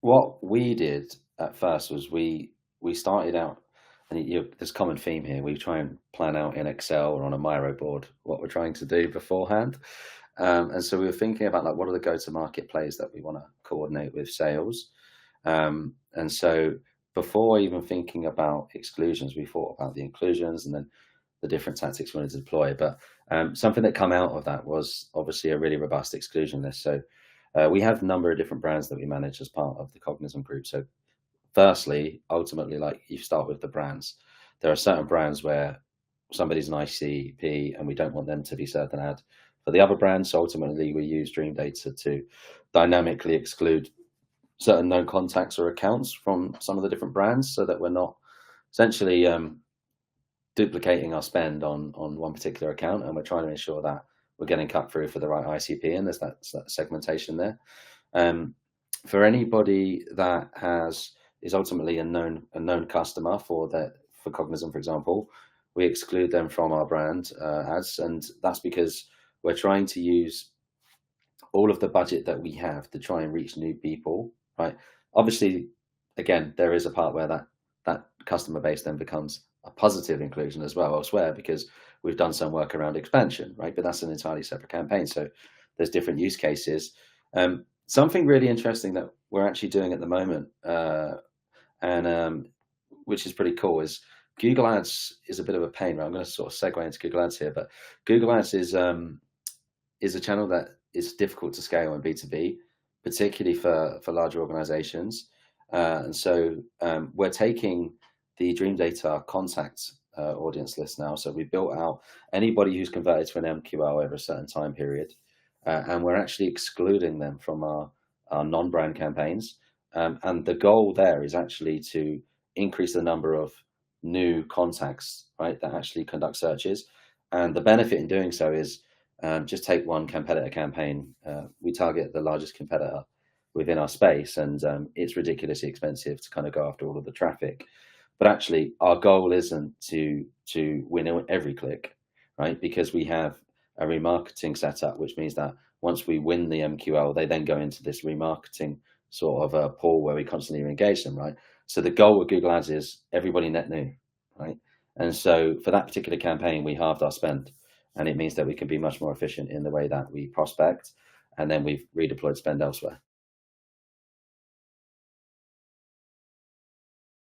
what we did at first was we started out, and there's a common theme here. We try and plan out in Excel or on a Miro board what we're trying to do beforehand. And so we were thinking about like what are the go-to-market plays that we want to coordinate with sales. And so before even thinking about exclusions, we thought about the inclusions and then the different tactics we wanted to deploy. But something that come out of that was obviously a really robust exclusion list. So we have a number of different brands that we manage as part of the Cognism group. So firstly, ultimately, like you start with the brands. There are certain brands where somebody's an ICP and we don't want them to be served an ad for the other brands. So ultimately, we use Dream Data to dynamically exclude certain known contacts or accounts from some of the different brands so that we're not essentially duplicating our spend on one particular account, and we're trying to ensure that we're getting cut through for the right ICP, and there's that segmentation there. For anybody that is ultimately a known customer for Cognism, for example, we exclude them from our brand ads, and that's because we're trying to use all of the budget that we have to try and reach new people, right? Obviously, again, there is a part where that customer base then becomes a positive inclusion as well elsewhere because we've done some work around expansion, right? But that's an entirely separate campaign. So there's different use cases. Something really interesting that we're actually doing at the moment, and which is pretty cool, is Google Ads is a bit of a pain, right? I'm going to sort of segue into Google Ads here, but Google Ads is a channel that is difficult to scale in B2B, particularly for larger organizations. And so we're taking the Dream Data contact audience list now. So we built out anybody who's converted to an MQL over a certain time period, and we're actually excluding them from our non-brand campaigns. And the goal there is actually to increase the number of new contacts, right, that actually conduct searches. And the benefit in doing so is just take one competitor campaign. We target the largest competitor within our space, and it's ridiculously expensive to kind of go after all of the traffic. But actually, our goal isn't to win every click, right? Because we have a remarketing setup, which means that once we win the MQL, they then go into this remarketing sort of a pool where we constantly engage them, right? So the goal with Google Ads is everybody net new, right? And so for that particular campaign, we halved our spend, and it means that we can be much more efficient in the way that we prospect, and then we've redeployed spend elsewhere.